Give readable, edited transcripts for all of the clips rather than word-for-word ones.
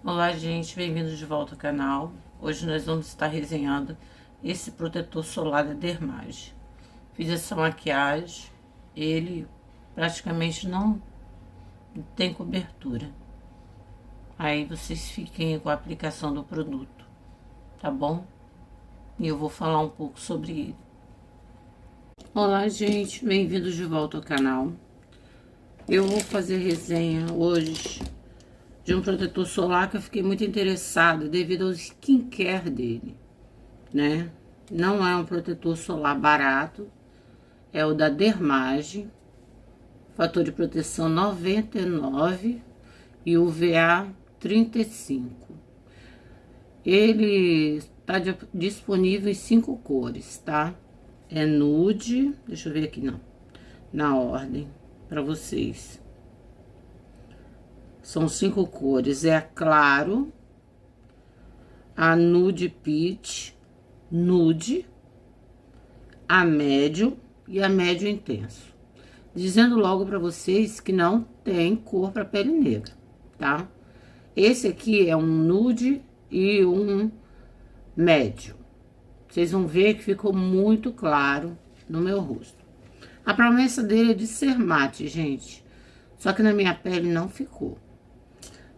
Olá, gente, bem-vindos de volta ao canal. Hoje nós vamos estar resenhando esse protetor solar da Dermage. Fiz essa maquiagem, ele praticamente não tem cobertura. Aí vocês fiquem com a aplicação do produto, tá bom? E eu vou falar um pouco sobre ele. Olá, gente, bem-vindos de volta ao canal. Eu vou fazer resenha hoje de um protetor solar que eu fiquei muito interessada devido ao skincare dele, né? Não é um protetor solar barato, é o da Dermage, fator de proteção 99 e UVA 35. Ele está disponível em 5 cores, tá? É nude, deixa eu ver aqui, não, na ordem, para vocês. São 5 cores, é a claro, a nude peach, nude, a médio e a médio intenso. Dizendo logo para vocês que não tem cor para pele negra, tá? Esse aqui é um nude e um médio. Vocês vão ver que ficou muito claro no meu rosto. A promessa dele é de ser mate, gente. Só que na minha pele não ficou.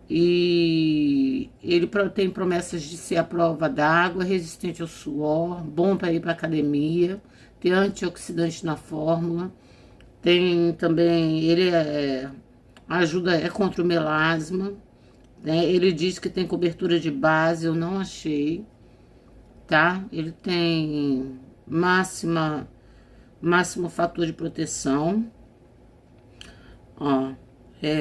E ele tem promessas de ser à prova d'água, resistente ao suor, bom para ir para academia, tem antioxidante na fórmula, tem também, ele ajuda contra o melasma, né? Ele diz que tem cobertura de base, eu não achei, tá? Ele tem máximo fator de proteção, ó.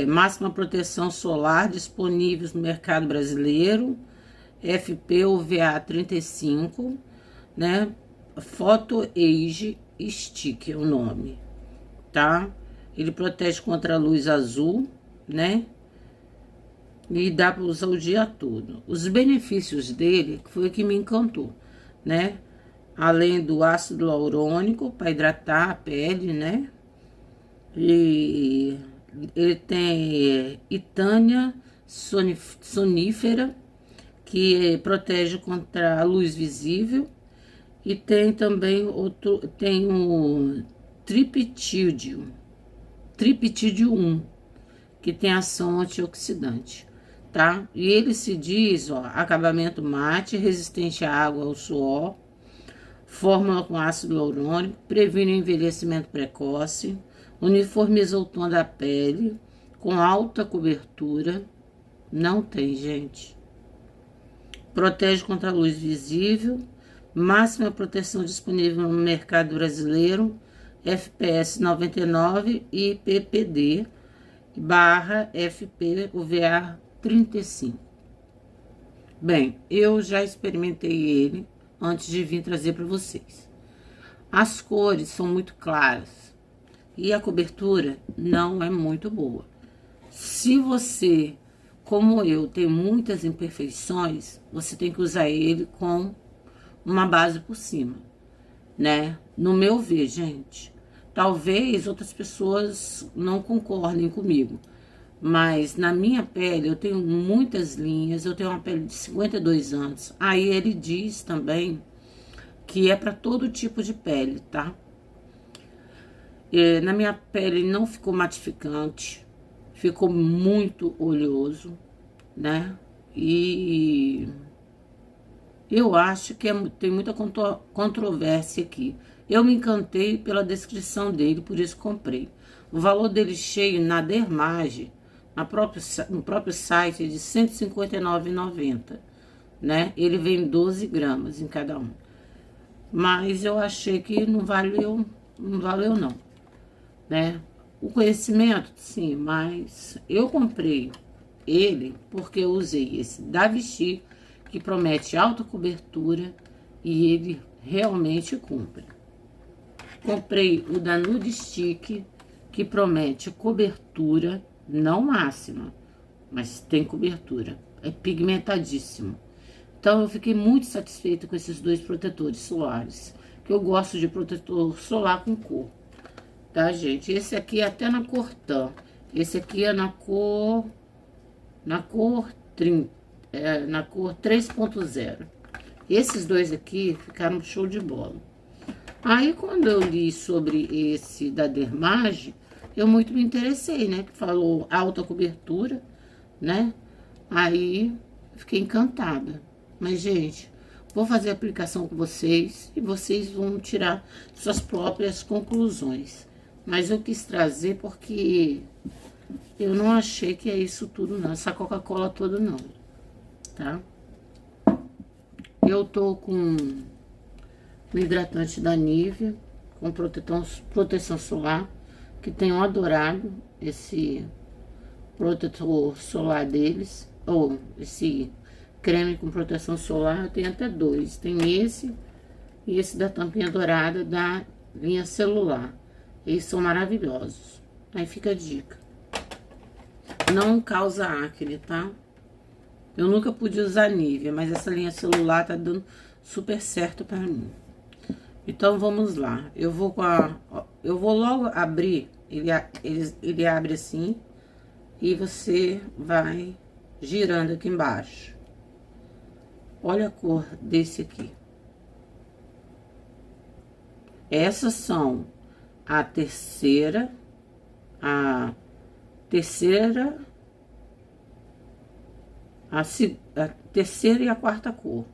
Máxima proteção solar disponíveis no mercado brasileiro, FP-UVA 35, né? Photo Age Stick é o nome, tá? Ele protege contra a luz azul, né? E dá para usar o dia todo. Os benefícios dele foi o que me encantou, né? Além do ácido hialurônico para hidratar a pele, né? E ele tem Itânia sonífera, que protege contra a luz visível, e tem também tem o triptídio 1, que tem ação antioxidante, tá? E ele se diz, ó, acabamento mate, resistente à água, ao suor, fórmula com ácido hialurônico, previne o envelhecimento precoce, uniformiza o tom da pele, com alta cobertura, não tem, gente. Protege contra a luz visível, máxima proteção disponível no mercado brasileiro, FPS 99 e PPD / FP UVA 35. Bem, eu já experimentei ele antes de vir trazer para vocês. As cores são muito claras e a cobertura não é muito boa. Se você, como eu, tem muitas imperfeições, você tem que usar ele com uma base por cima, né? No meu ver, gente, talvez outras pessoas não concordem comigo, mas na minha pele eu tenho muitas linhas, eu tenho uma pele de 52 anos. Aí ele diz também que é para todo tipo de pele, tá? Na minha pele não ficou matificante, ficou muito oleoso, né? E eu acho que tem muita controvérsia aqui. Eu me encantei pela descrição dele, por isso comprei. O valor dele cheio na Dermage, no próprio site, é de R$ 159,90, né? Ele vem 12 gramas em cada um. Mas eu achei que não valeu não, né? O conhecimento, sim, mas eu comprei ele porque eu usei esse da Vichy, que promete alta cobertura, e ele realmente cumpre. Comprei o da Nude Stick, que promete cobertura, não máxima, mas tem cobertura, é pigmentadíssimo. Então eu fiquei muito satisfeita com esses dois protetores solares, que eu gosto de protetor solar com cor, tá, gente? Esse aqui é até na cor tan, esse aqui é na cor 30, na cor 3.0. Esses dois aqui ficaram show de bola. Aí, quando eu li sobre esse da Dermage, eu muito me interessei, né? Que falou alta cobertura, né? Aí, fiquei encantada. Mas, gente, vou fazer a aplicação com vocês e vocês vão tirar suas próprias conclusões. Mas eu quis trazer porque eu não achei que é isso tudo, não. Essa Coca-Cola toda, não. Tá? Eu tô com o hidratante da Nivea, com proteção solar, que tenho adorado esse protetor solar deles, ou esse creme com proteção solar. Eu tenho até dois, tem esse e esse da tampinha dourada da linha celular. Eles são maravilhosos. Aí fica a dica. Não causa acne, tá? Eu nunca pude usar Nivea, mas essa linha celular tá dando super certo pra mim. Então, vamos lá. Eu vou logo abrir, ele abre assim, e você vai girando aqui embaixo. Olha a cor desse aqui. Essas são a terceira, a terceira e a quarta cor.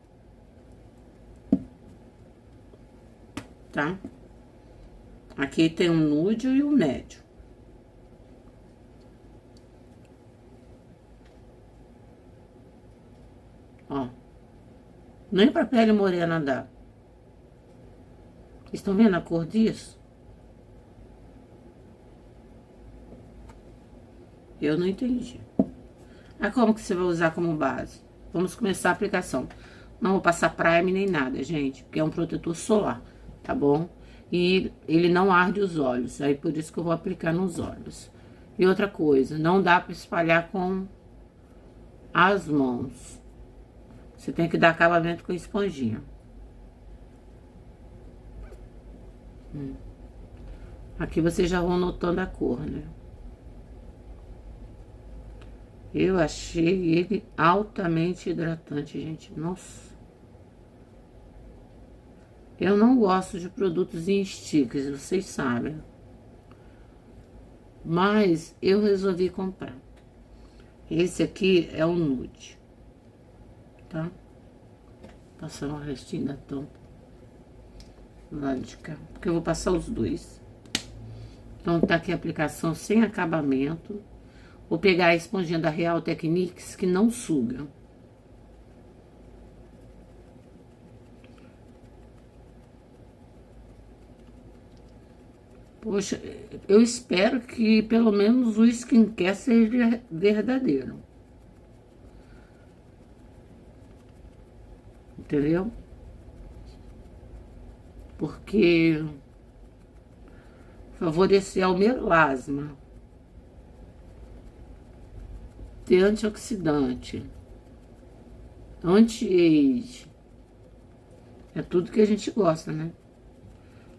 Tá? Aqui tem um nude e um médio. Ó. Nem pra pele morena dá. Estão vendo a cor disso? Eu não entendi. Ah, como que você vai usar como base? Vamos começar a aplicação. Não vou passar primer nem nada, gente, porque é um protetor solar, tá bom? E ele não arde os olhos, aí por isso que eu vou aplicar nos olhos. E outra coisa, não dá pra espalhar com as mãos. Você tem que dar acabamento com a esponjinha. Aqui vocês já vão notando a cor, né? Eu achei ele altamente hidratante, gente. Nossa. Eu não gosto de produtos em stickers, vocês sabem. Mas eu resolvi comprar. Esse aqui é o nude. Tá? Passar um restinho da tampa do lado de cá. Porque eu vou passar os dois. Então, tá aqui a aplicação sem acabamento. Vou pegar a esponjinha da Real Techniques, que não suga. Poxa, eu espero que pelo menos o skincare seja verdadeiro. Entendeu? Porque favorecer o melasma. Ter antioxidante, anti-age, é tudo que a gente gosta, né?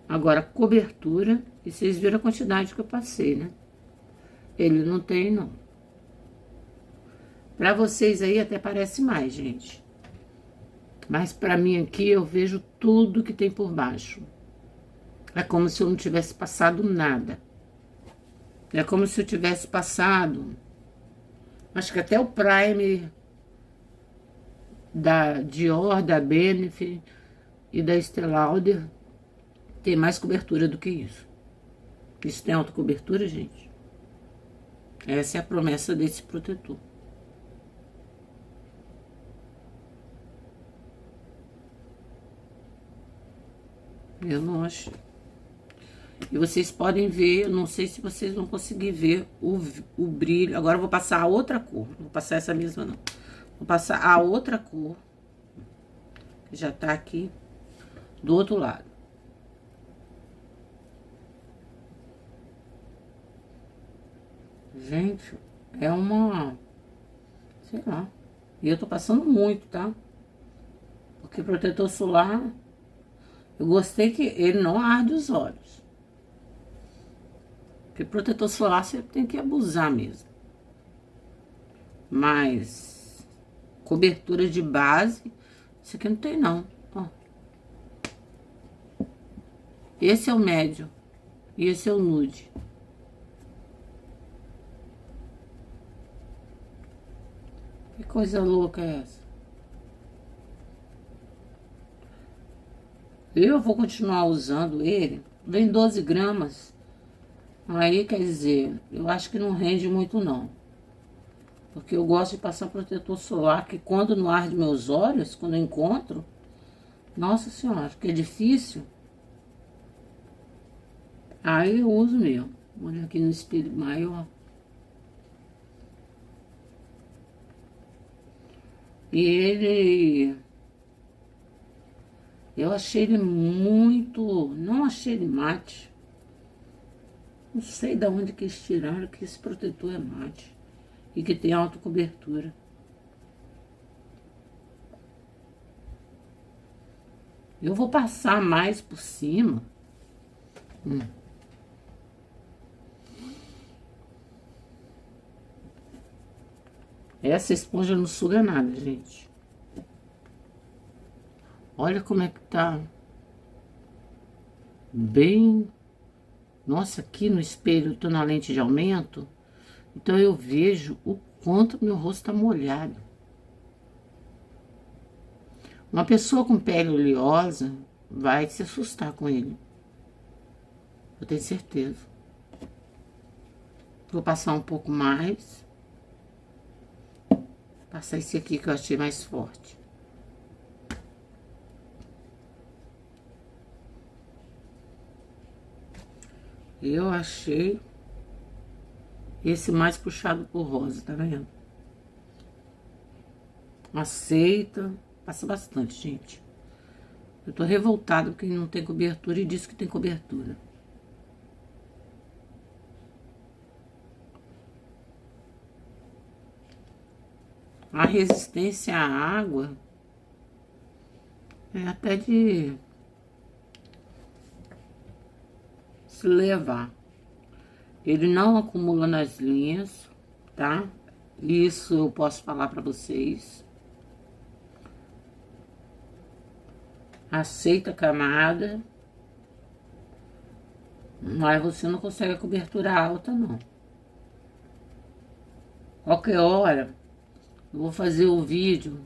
Agora, cobertura, e vocês viram a quantidade que eu passei, né? Ele não tem, não. Pra vocês aí até parece mais, gente. Mas pra mim aqui eu vejo tudo que tem por baixo. É como se eu não tivesse passado nada. É como se eu tivesse passado... Acho que até o Prime da Dior, da Benefit e da Estée Lauder tem mais cobertura do que isso. Isso tem alta cobertura, gente? Essa é a promessa desse protetor. Eu não acho. E vocês podem ver, eu não sei se vocês vão conseguir ver o brilho. Agora eu vou passar a outra cor. Não vou passar essa mesma, não. Vou passar a outra cor. Que já tá aqui do outro lado. Gente, é uma... Sei lá. E eu tô passando muito, tá? Porque protetor solar... Eu gostei que ele não arde os olhos. Porque protetor solar você tem que abusar mesmo. Mas cobertura de base. Esse aqui não tem, não. Ó. Esse é o médio. E esse é o nude. Que coisa louca é essa? Eu vou continuar usando ele. Vem 12 gramas. Aí, quer dizer, eu acho que não rende muito, não. Porque eu gosto de passar protetor solar, que quando não arde meus olhos, quando eu encontro... Nossa Senhora, que é difícil. Aí eu uso mesmo. Olha aqui no espelho maior. E ele... Eu achei ele muito... Não achei ele mate. Não sei de onde que eles tiraram que esse protetor é mate. E que tem alta cobertura. Eu vou passar mais por cima. Essa esponja não suga nada, gente. Olha como é que tá. Bem... Nossa, aqui no espelho eu tô na lente de aumento. Então eu vejo o quanto meu rosto tá molhado. Uma pessoa com pele oleosa vai se assustar com ele. Eu tenho certeza. Vou passar um pouco mais. Passar esse aqui que eu achei mais forte. Eu achei esse mais puxado por rosa, tá vendo? Aceita. Passa bastante, gente. Eu tô revoltada porque não tem cobertura e disse que tem cobertura. A resistência à água é até de se levar. Ele não acumula nas linhas, tá? Isso eu posso falar pra vocês. Aceita a camada, mas você não consegue a cobertura alta, não. Qualquer hora, eu vou fazer o vídeo,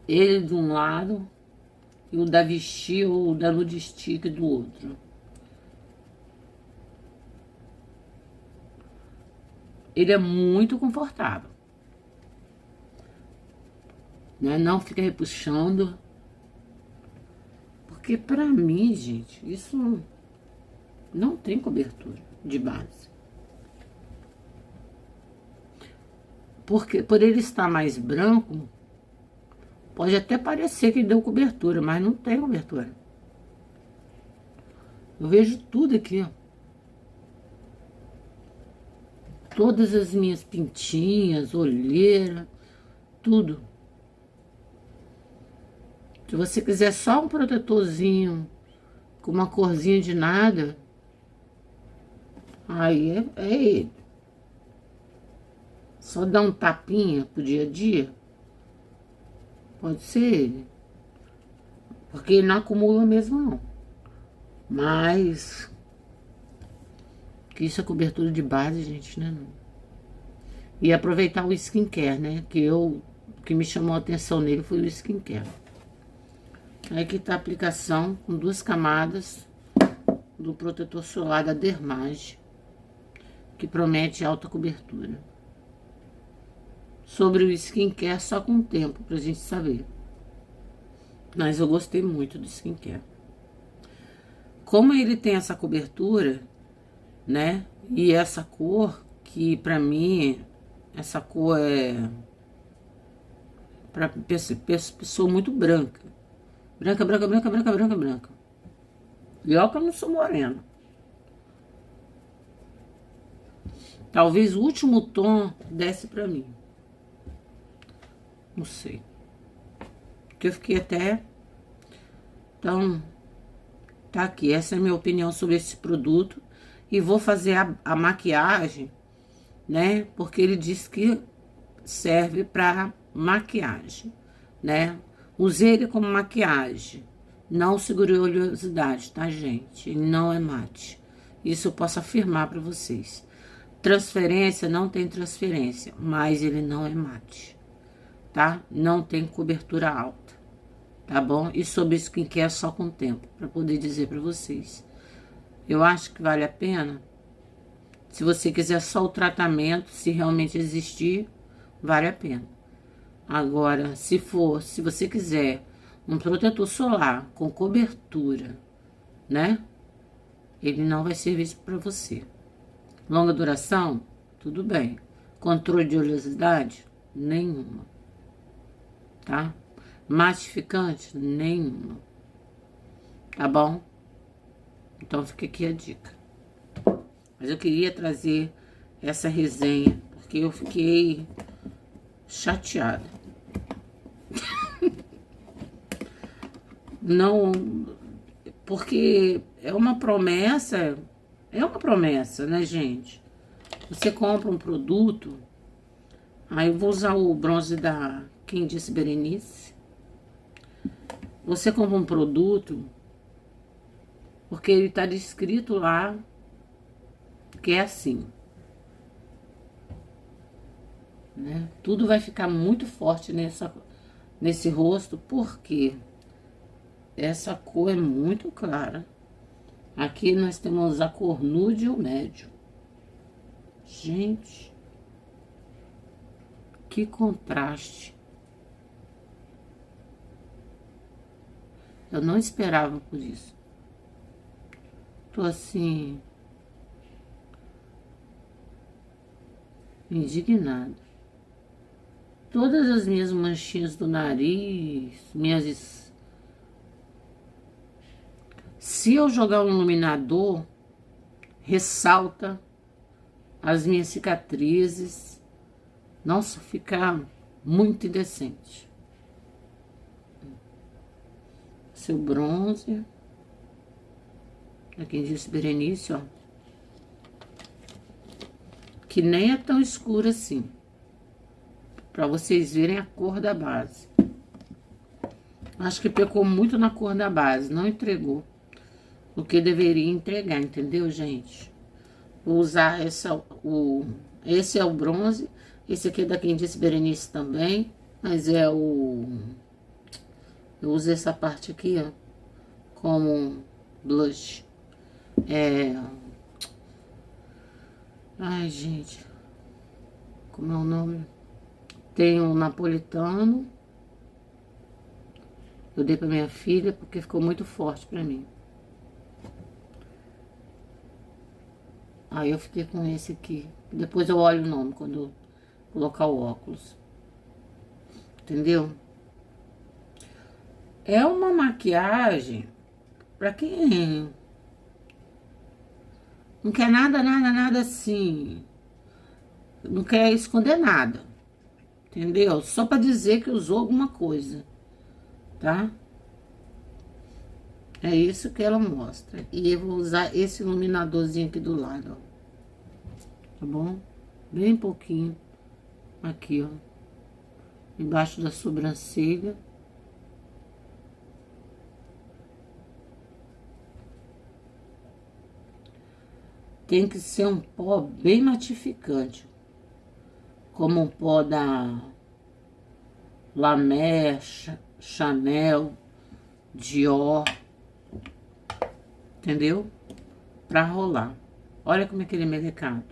ele de um lado e o da Vichy ou o da Nudistic do outro. Ele é muito confortável, né? Não fica repuxando. Porque pra mim, gente, isso não tem cobertura de base. Porque por ele estar mais branco, pode até parecer que deu cobertura, mas não tem cobertura. Eu vejo tudo aqui, ó. Todas as minhas pintinhas, olheira, tudo. Se você quiser só um protetorzinho com uma corzinha de nada, aí é ele. Só dar um tapinha pro dia a dia, pode ser ele. Porque ele não acumula mesmo, não. Mas... que isso é cobertura de base, gente, né? Não. E aproveitar o skincare, né? O que me chamou a atenção nele foi o skincare. Aí aqui tá a aplicação com 2 camadas do protetor solar da Dermage, que promete alta cobertura. Sobre o skincare, só com o tempo pra gente saber. Mas eu gostei muito do skincare. Como ele tem essa cobertura, né? E essa cor, que pra mim, essa cor é pra pessoa muito branca. Branca, branca, branca, branca, branca, branca. E ó que eu não sou morena. Talvez o último tom desse pra mim. Não sei. Porque eu fiquei até... Então, tá aqui. Essa é a minha opinião sobre esse produto. E vou fazer a maquiagem, né? Porque ele disse que serve pra maquiagem, né? Usei ele como maquiagem. Não segurei oleosidade, tá, gente? Ele não é mate. Isso eu posso afirmar para vocês. Transferência, não tem transferência, mas ele não é mate, tá? Não tem cobertura alta, tá bom? E sobre skincare só com o tempo, para poder dizer para vocês. Eu acho que vale a pena. Se você quiser só o tratamento, se realmente existir, vale a pena. Agora, se você quiser um protetor solar com cobertura, né? Ele não vai servir para você. Longa duração? Tudo bem. Controle de oleosidade? Nenhuma. Tá? Matificante? Nenhuma. Tá bom? Então fica aqui a dica. Mas eu queria trazer essa resenha, porque eu fiquei chateada. Não, porque é uma promessa, né, gente? Você compra um produto, aí eu vou usar o bronze da Quem Disse Berenice. Você compra um produto, porque ele tá descrito lá que é assim, né? Tudo vai ficar muito forte nesse rosto, porque essa cor é muito clara. Aqui nós temos a cor nude ou médio. Gente, que contraste. Eu não esperava por isso. Tô assim, indignada. Todas as minhas manchinhas do nariz, se eu jogar um iluminador, ressalta as minhas cicatrizes. Nossa, fica muito indecente. Seu bronze. Aqui disse Berenice, ó. Que nem é tão escuro assim. Pra vocês verem a cor da base. Acho que pecou muito na cor da base. Não entregou o que deveria entregar, entendeu, gente? Vou usar esse é o bronze. Esse aqui é da Quem Disse Berenice também. Mas é o... Eu uso essa parte aqui, ó, como blush. Ai, gente. Como é o nome? Tem um napolitano. Eu dei pra minha filha porque ficou muito forte pra mim. Aí eu fiquei com esse aqui. Depois eu olho o nome quando eu colocar o óculos. Entendeu? É uma maquiagem pra quem não quer nada assim. Não quer esconder nada. Entendeu? Só pra dizer que usou alguma coisa. Tá? É isso que ela mostra. E eu vou usar esse iluminadorzinho aqui do lado, ó. Tá bom? Bem pouquinho. Aqui, ó. Embaixo da sobrancelha. Tem que ser um pó bem matificante. Como um pó da La Mer, Chanel, Dior. Entendeu? Pra rolar. Olha como é que ele é melecado.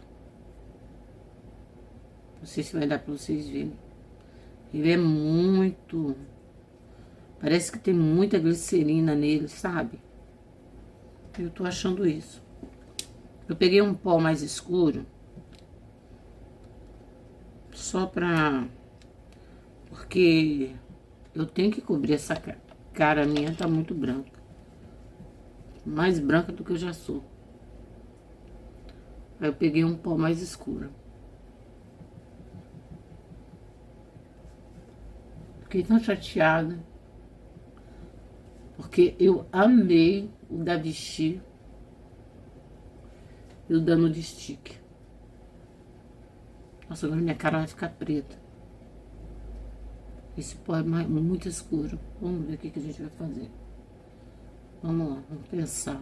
Não sei se vai dar pra vocês verem. Ele é muito... Parece que tem muita glicerina nele, sabe? Eu tô achando isso. Eu peguei um pó mais escuro. Só pra... Porque eu tenho que cobrir essa cara. Cara minha tá muito branca. Mais branca do que eu já sou. Aí eu peguei um pó mais escuro. Fiquei tão chateada. Porque eu amei o da Vichy e o da Nude Stick. Nossa, agora minha cara vai ficar preta. Esse pó é muito escuro. Vamos ver o que a gente vai fazer. Vamos lá, vamos pensar.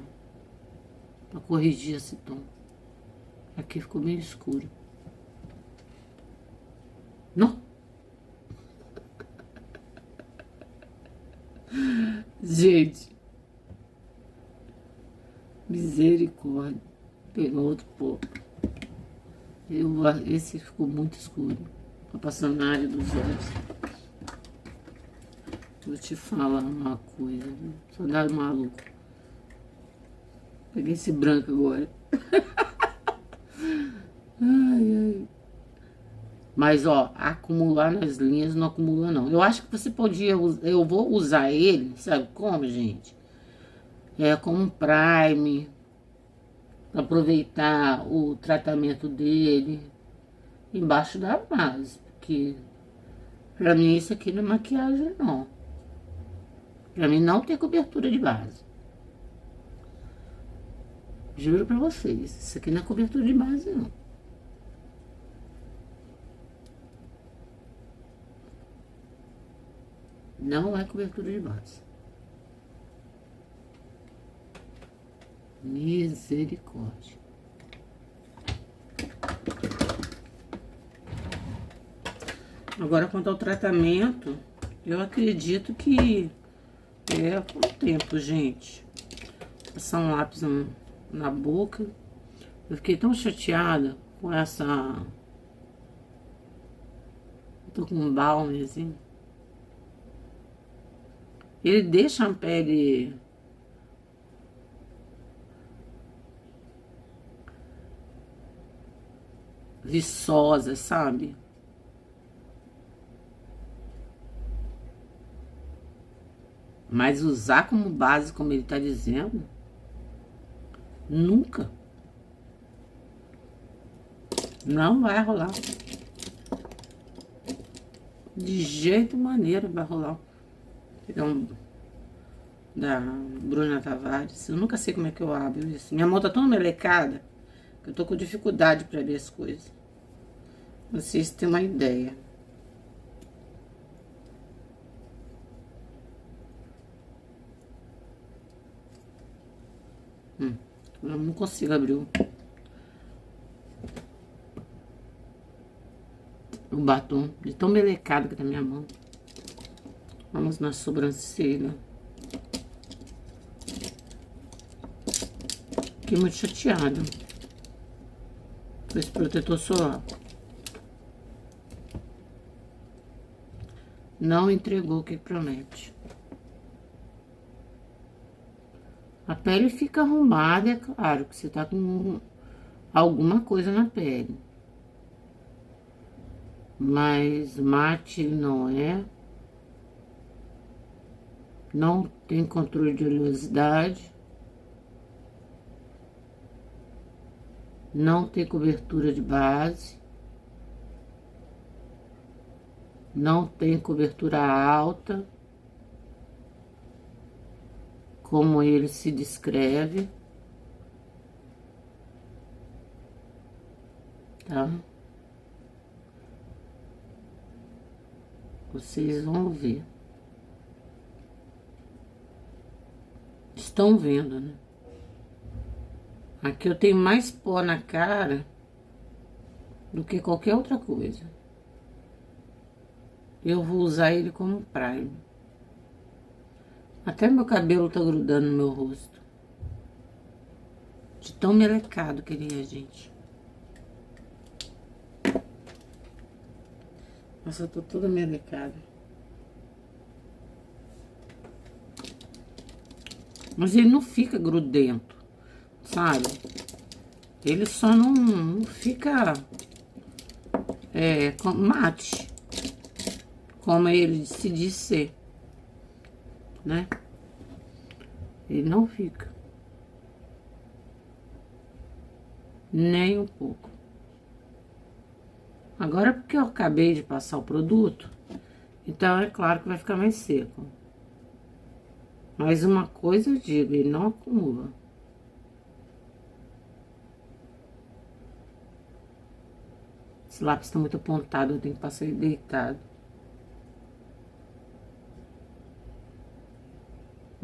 Pra corrigir esse tom. Aqui ficou bem escuro. Não! Gente. Misericórdia. Pegou outro pó. Esse ficou muito escuro. Tá passando na área dos olhos. Vou te falar uma coisa, viu? Só dá maluco. Peguei esse branco agora. Ai, ai. Mas, ó, acumular nas linhas não acumula, não. Eu acho que você podia... Eu vou usar ele, sabe como, gente? Como um prime. Pra aproveitar o tratamento dele. Embaixo da base. Porque, pra mim, isso aqui não é maquiagem, não. Pra mim, não tem cobertura de base. Juro pra vocês. Isso aqui não é cobertura de base, não. Não é cobertura de base. Misericórdia. Agora, quanto ao tratamento, eu acredito que é com o tempo, gente. Passar um lápis na boca. Eu fiquei tão chateada com essa... Eu tô com um balme, assim. Ele deixa a pele... viçosa, sabe? Mas usar como base, como ele tá dizendo, nunca. Não vai rolar. De jeito maneira vai rolar. Vou pegar um da Bruna Tavares. Eu nunca sei como é que eu abro isso. Minha mão tá tão melecada que eu tô com dificuldade pra abrir as coisas. Vocês têm uma ideia. Eu não consigo abrir o batom de tão melecado que tá minha mão. Vamos na sobrancelha. Fiquei muito chateada com esse protetor solar. Não entregou o que promete. A pele fica arrumada, é claro, que você tá com alguma coisa na pele. Mas mate não é. Não tem controle de oleosidade. Não tem cobertura de base. Não tem cobertura alta, como ele se descreve, tá? Vocês vão ver. Estão vendo, né? Aqui eu tenho mais pó na cara do que qualquer outra coisa. Eu vou usar ele como prime. Até meu cabelo tá grudando no meu rosto. De tão melecado que ele é, gente. Nossa, eu tô toda melecada. Mas ele não fica grudento, sabe? Ele só não fica mate, como ele se diz ser, né? Ele não fica. Nem um pouco. Agora, porque eu acabei de passar o produto, então é claro que vai ficar mais seco. Mas uma coisa eu digo, ele não acumula. Esse lápis tá muito apontado, eu tenho que passar ele deitado.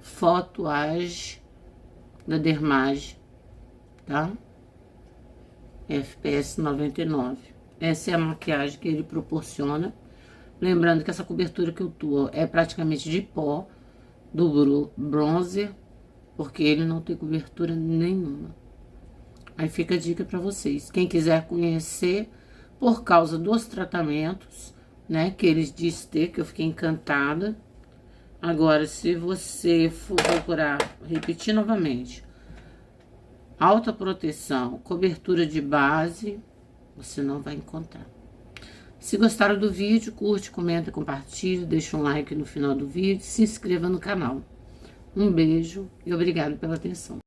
Photo Age da Dermage, tá? FPS 99. Essa é a maquiagem que ele proporciona. Lembrando que essa cobertura que eu tô é praticamente de pó do bronzer, porque ele não tem cobertura nenhuma. Aí fica a dica pra vocês. Quem quiser conhecer, por causa dos tratamentos, né, que eles dizem ter, que eu fiquei encantada. Agora, se você for procurar, repetir novamente, alta proteção, cobertura de base, você não vai encontrar. Se gostaram do vídeo, curte, comenta, compartilha, deixa um like no final do vídeo, se inscreva no canal. Um beijo e obrigado pela atenção.